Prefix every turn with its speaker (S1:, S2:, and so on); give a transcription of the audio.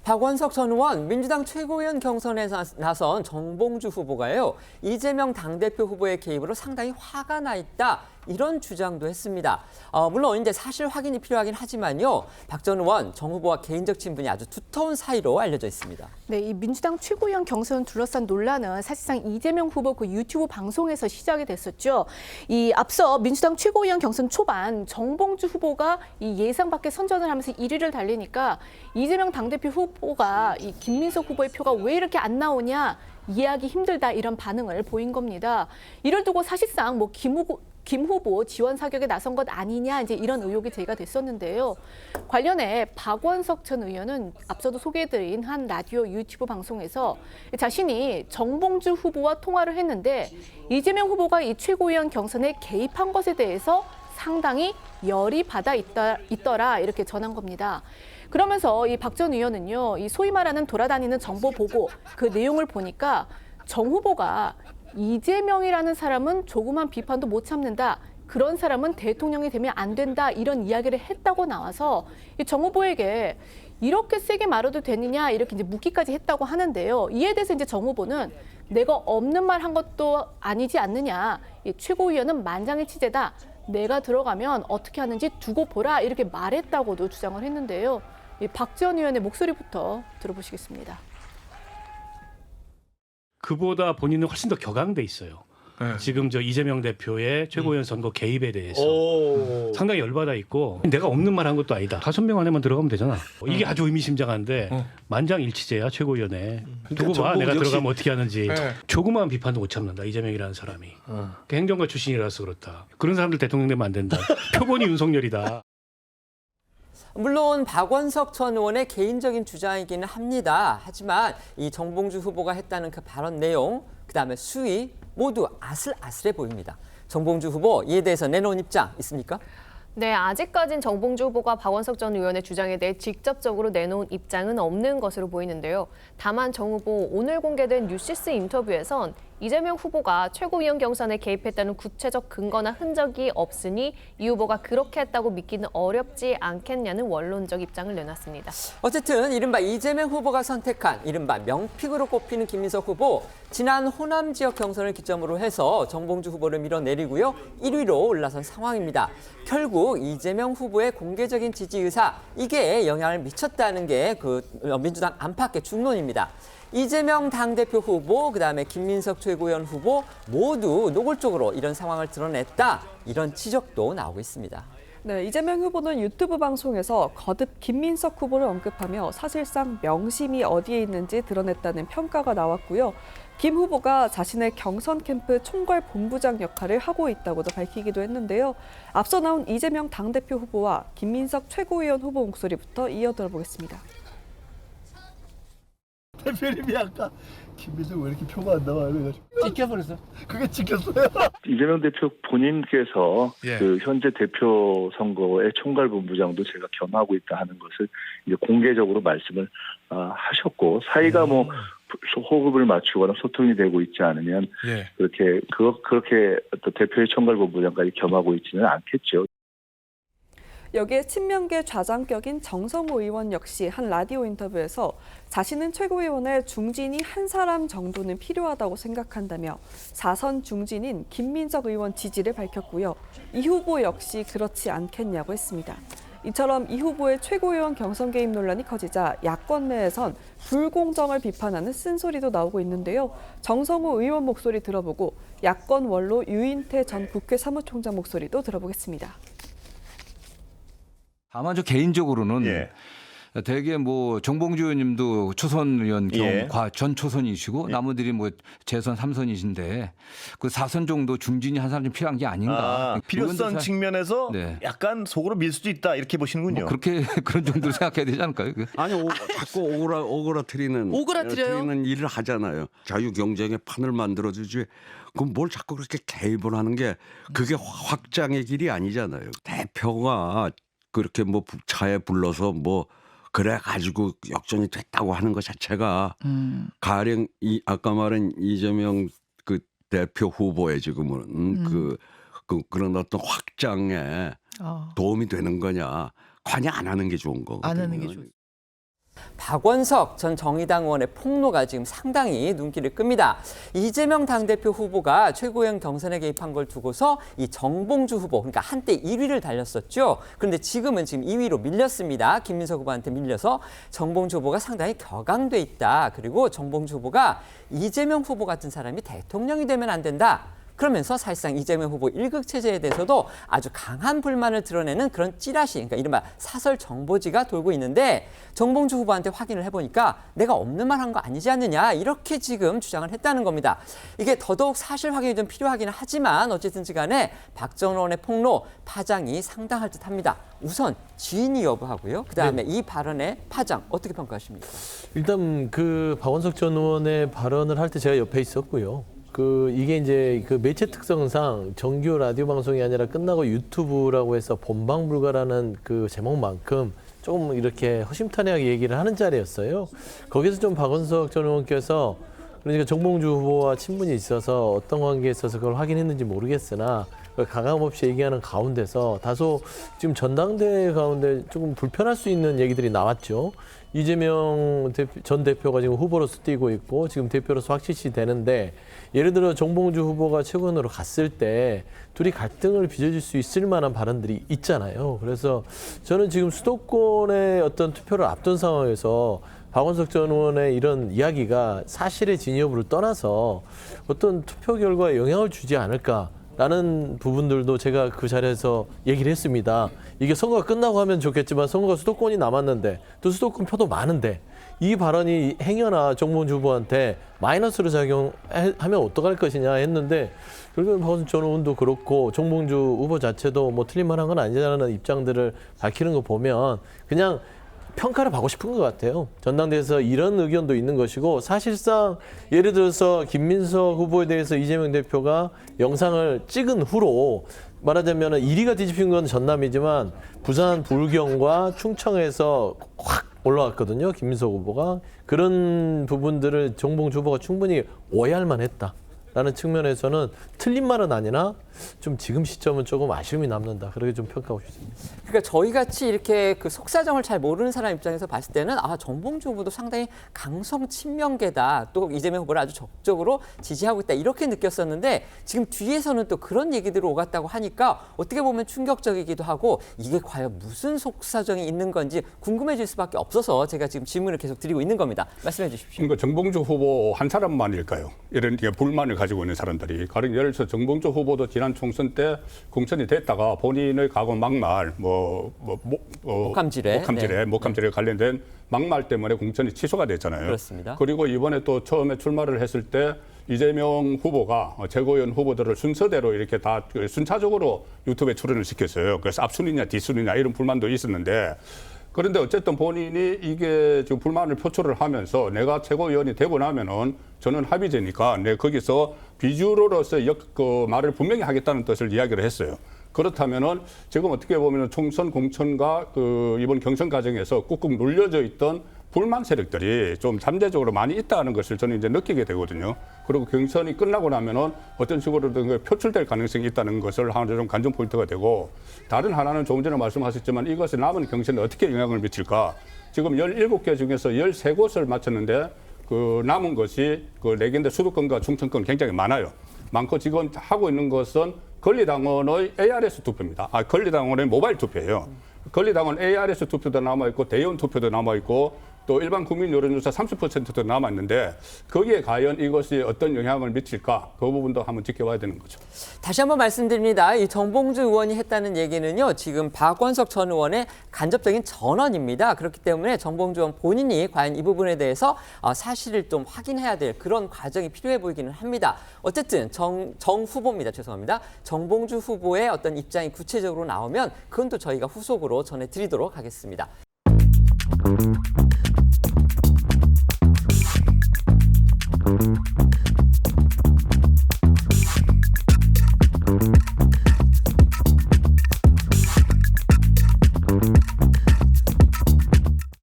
S1: 박원석 전 의원 민주당 최고위원 경선에 나선 정봉주 후보가요. 이재명 당대표 후보의 개입으로 상당히 화가 나 있다. 이런 주장도 했습니다. 물론 이제 사실 확인이 필요하긴 하지만요. 박 전 의원, 정 후보와 개인적 친분이 아주 두터운 사이로 알려져 있습니다. 네,
S2: 이 민주당 최고위원 경선 둘러싼 논란은 사실상 이재명 후보 그 유튜브 방송에서 시작이 됐었죠. 이 앞서 민주당 최고위원 경선 초반 정봉주 후보가 이 예상 밖의 선전을 하면서 1위를 달리니까 이재명 당대표 후보가 이 김민석 후보의 표가 왜 이렇게 안 나오냐, 이해하기 힘들다 이런 반응을 보인 겁니다. 이를 두고 사실상 뭐 김 후보 지원 사격에 나선 것 아니냐 이제 이런 의혹이 제기가 됐었는데요. 관련해 박원석 전 의원은 앞서도 소개해드린 한 라디오 유튜브 방송에서 자신이 정봉주 후보와 통화를 했는데 이재명 후보가 이 최고위원 경선에 개입한 것에 대해서 상당히 열이 받아 있더라 이렇게 전한 겁니다. 그러면서 이 박 전 의원은요, 이 소위 말하는 돌아다니는 정보 보고 그 내용을 보니까 정 후보가 이재명이라는 사람은 조그만 비판도 못 참는다. 그런 사람은 대통령이 되면 안 된다. 이런 이야기를 했다고 나와서 이 정 후보에게 이렇게 세게 말해도 되느냐 이렇게 이제 묻기까지 했다고 하는데요. 이에 대해서 이제 정 후보는 내가 없는 말 한 것도 아니지 않느냐. 이 최고위원은 만장의 치제다. 내가 들어가면 어떻게 하는지 두고 보라 이렇게 말했다고도 주장을 했는데요. 이 박 전 의원의 목소리부터 들어보시겠습니다.
S3: 그보다 본인은 훨씬 더 격앙돼 있어요. 네. 지금 저 이재명 대표의 최고위원 선거 개입에 대해서 상당히 열받아 있고 내가 없는 말 한 것도 아니다. 5명 안에만 들어가면 되잖아. 이게 아주 의미심장한데 만장일치제야 최고위원회. 두고 봐. 내가 들어가면 어떻게 하는지. 조그마한 비판도 못 참는다. 이재명이라는 사람이. 행정가 출신이라서 그렇다. 그런 사람들 대통령 되면 안 된다. 표본이 윤석열이다.
S1: 물론 박원석 전 의원의 개인적인 주장이기는 합니다. 하지만 이 정봉주 후보가 했다는 그 발언 내용, 그다음에 수위 모두 아슬아슬해 보입니다. 정봉주 후보 이에 대해서 내놓은 입장 있습니까?
S4: 네, 아직까진 정봉주 후보가 박원석 전 의원의 주장에 대해 직접적으로 내놓은 입장은 없는 것으로 보이는데요. 다만 정 후보 오늘 공개된 뉴시스 인터뷰에선 이재명 후보가 최고위원 경선에 개입했다는 구체적 근거나 흔적이 없으니 이 후보가 그렇게 했다고 믿기는 어렵지 않겠냐는 원론적 입장을 내놨습니다.
S1: 어쨌든 이른바 이재명 후보가 선택한 이른바 명픽으로 꼽히는 김민석 후보, 지난 호남 지역 경선을 기점으로 해서 정봉주 후보를 밀어내리고요. 1위로 올라선 상황입니다. 결국 이재명 후보의 공개적인 지지 의사, 이게 영향을 미쳤다는 게 그 민주당 안팎의 중론입니다. 이재명 당대표 후보, 그다음에 김민석 최고위원 후보 모두 노골적으로 이런 상황을 드러냈다. 이런 지적도 나오고 있습니다.
S5: 네, 이재명 후보는 유튜브 방송에서 거듭 김민석 후보를 언급하며 사실상 명심이 어디에 있는지 드러냈다는 평가가 나왔고요. 김 후보가 자신의 경선 캠프 총괄 본부장 역할을 하고 있다고도 밝히기도 했는데요. 앞서 나온 이재명 당대표 후보와 김민석 최고위원 후보 목소리부터 이어 들어보겠습니다.
S6: 대표님이 아까 김민석 왜 이렇게 표가 안 나와 이래가지고
S7: 찍혀버렸어.
S6: 그게 찍혔어요.
S8: 이재명 대표 본인께서 그 현재 대표 선거의 총괄본부장도 제가 겸하고 있다 하는 것을 이제 공개적으로 말씀을 하셨고, 사이가 뭐 호흡을 맞추거나 소통이 되고 있지 않으면 그렇게 또 대표의 총괄본부장까지 겸하고 있지는 않겠죠.
S5: 여기에 친명계 좌장격인 정성호 의원 역시 한 라디오 인터뷰에서 자신은 최고위원에 중진이 한 사람 정도는 필요하다고 생각한다며 4선 중진인 김민석 의원 지지를 밝혔고요. 이 후보 역시 그렇지 않겠냐고 했습니다. 이처럼 이 후보의 최고위원 경선 개입 논란이 커지자 야권 내에선 불공정을 비판하는 쓴소리도 나오고 있는데요. 정성호 의원 목소리 들어보고 야권 원로 유인태 전 국회 사무총장 목소리도 들어보겠습니다.
S9: 다만 저 개인적으로는 대개 뭐 정봉주 의원님도 초선 의원 전 초선이시고 나머지들이 뭐 재선 3선이신데 그 4선 정도 중진이 한 사람 좀 필요한 게 아닌가.
S7: 필요성 측면에서 약간 속으로 밀 수도 있다 이렇게 보시는군요.
S9: 뭐 그렇게 그런 정도로 생각해야 되지 않을까요?
S10: 아니 자꾸 오그라뜨리는 일을 하잖아요. 자유 경쟁의 판을 만들어주지. 그럼 뭘 자꾸 그렇게 개입을 하는 게 그게 확장의 길이 아니잖아요. 대표가 그렇게 뭐 차에 불러서 뭐 그래 가지고 역전이 됐다고 하는 것 자체가 가령 이 아까 말한 이재명 그 대표 후보의 지금은 그런 어떤 확장에 도움이 되는 거냐, 관여 안 하는 게 좋은 거거든요.
S2: 안 하는 게 좋죠.
S1: 박원석 전 정의당 의원의 폭로가 지금 상당히 눈길을 끕니다. 이재명 당대표 후보가 최고위원 경선에 개입한 걸 두고서 이 정봉주 후보, 그러니까 한때 1위를 달렸었죠. 그런데 지금은 지금 2위로 밀렸습니다. 김민석 후보한테 밀려서 정봉주 후보가 상당히 격앙돼 있다. 그리고 정봉주 후보가 이재명 후보 같은 사람이 대통령이 되면 안 된다. 그러면서 사실상 이재명 후보 일극 체제에 대해서도 아주 강한 불만을 드러내는 그런 찌라시, 그러니까 이른바 사설 정보지가 돌고 있는데 정봉주 후보한테 확인을 해보니까 내가 없는 말 한 거 아니지 않느냐 이렇게 지금 주장을 했다는 겁니다. 이게 더더욱 사실 확인이 좀 필요하긴 하지만 어쨌든지 간에 박 전 의원의 폭로 파장이 상당할 듯합니다. 우선 지인이 여부하고요. 그다음에 이 발언의 파장 어떻게 평가하십니까?
S11: 일단 그 박원석 전 의원의 발언을 할 때 제가 옆에 있었고요. 이게 이제 그 매체 특성상 정규 라디오 방송이 아니라 끝나고 유튜브라고 해서 본방 불가라는 그 제목만큼 조금 이렇게 허심탄회하게 얘기를 하는 자리였어요. 거기서 좀 박원석 전 의원께서 그러니까 정봉주 후보와 친분이 있어서 어떤 관계에 있어서 그걸 확인했는지 모르겠으나 가감 없이 얘기하는 가운데서 다소 지금 전당대회 가운데 조금 불편할 수 있는 얘기들이 나왔죠. 이재명 전 대표가 지금 후보로서 뛰고 있고 지금 대표로서 확실시 되는데 예를 들어 정봉주 후보가 최고위원으로 갔을 때 둘이 갈등을 빚어질 수 있을 만한 발언들이 있잖아요. 그래서 저는 지금 수도권의 어떤 투표를 앞둔 상황에서 박원석 전 의원의 이런 이야기가 사실의 진위 여부를 떠나서 어떤 투표 결과에 영향을 주지 않을까라는 부분들도 제가 그 자리에서 얘기를 했습니다. 이게 선거가 끝나고 하면 좋겠지만 선거가 수도권이 남았는데 또 수도권 표도 많은데 이 발언이 행여나 정봉주 후보한테 마이너스로 작용하면 어떡할 것이냐 했는데 결국은 박원석 전 의원도 그렇고 정봉주 후보 자체도 뭐 틀릴만한 건 아니라는 입장들을 밝히는 거 보면 그냥 평가를 받고 싶은 것 같아요. 전당대회에서 이런 의견도 있는 것이고 사실상 예를 들어서 김민석 후보에 대해서 이재명 대표가 영상을 찍은 후로 말하자면 1위가 뒤집힌 건 전남이지만 부산 불경과 충청에서 확 올라왔거든요. 김민석 후보가. 그런 부분들을 정봉주 후보가 충분히 오해할 만했다라는 측면에서는 틀린 말은 아니나 좀 지금 시점은 조금 아쉬움이 남는다. 그렇게 좀 평가하고 싶습니다.
S1: 그러니까 저희 같이 이렇게 그 속사정을 잘 모르는 사람 입장에서 봤을 때는 정봉주 후보도 상당히 강성 친명계다. 또 이재명 후보를 아주 적극적으로 지지하고 있다. 이렇게 느꼈었는데 지금 뒤에서는 또 그런 얘기들이 오갔다고 하니까 어떻게 보면 충격적이기도 하고 이게 과연 무슨 속사정이 있는 건지 궁금해질 수밖에 없어서 제가 지금 질문을 계속 드리고 있는 겁니다. 말씀해 주십시오.
S12: 그러니까 정봉주 후보 한 사람만일까요? 이런 불만을 가지고 있는 사람들이. 가령 예를 들어서 정봉주 후보도 지난 총선 때 공천이 됐다가 본인의 과거 막말, 목함질에 관련된 막말 때문에 공천이 취소가 됐잖아요.
S1: 그렇습니다.
S12: 그리고 이번에 또 처음에 출마를 했을 때 이재명 후보가 최고위원 후보들을 순서대로 이렇게 다 순차적으로 유튜브에 출연을 시켰어요. 그래서 앞순위냐 뒷순위냐 이런 불만도 있었는데 그런데 어쨌든 본인이 이게 지금 불만을 표출을 하면서 내가 최고위원이 되고 나면은 저는 합의제니까 내 거기서 비주로로서 그 말을 분명히 하겠다는 뜻을 이야기를 했어요. 그렇다면은 지금 어떻게 보면은 총선 공천과 그 이번 경선 과정에서 꾹꾹 눌려져 있던 불만 세력들이 좀 잠재적으로 많이 있다는 것을 저는 이제 느끼게 되거든요. 그리고 경선이 끝나고 나면은 어떤 식으로든 표출될 가능성이 있다는 것을 하나 좀 관전 포인트가 되고 다른 하나는 조금 전에 말씀하셨지만 이것이 남은 경선에 어떻게 영향을 미칠까? 지금 17개 중에서 13곳을 마쳤는데 그 남은 것이 그 4개인데 수도권과 충청권 굉장히 많아요. 많고 지금 하고 있는 것은 권리당원의 ARS 투표입니다. 권리당원의 모바일 투표예요. 권리당원 ARS 투표도 남아있고 대의원 투표도 남아있고 또 일반 국민 여론조사 30%도 남았는데 거기에 과연 이것이 어떤 영향을 미칠까 그 부분도 한번 지켜봐야 되는 거죠.
S1: 다시 한번 말씀드립니다. 이 정봉주 의원이 했다는 얘기는요. 지금 박원석 전 의원의 간접적인 전언입니다. 그렇기 때문에 정봉주 의원 본인이 과연 이 부분에 대해서 사실을 좀 확인해야 될 그런 과정이 필요해 보이기는 합니다. 어쨌든 정 후보입니다. 죄송합니다. 정봉주 후보의 어떤 입장이 구체적으로 나오면 그건 또 저희가 후속으로 전해드리도록 하겠습니다.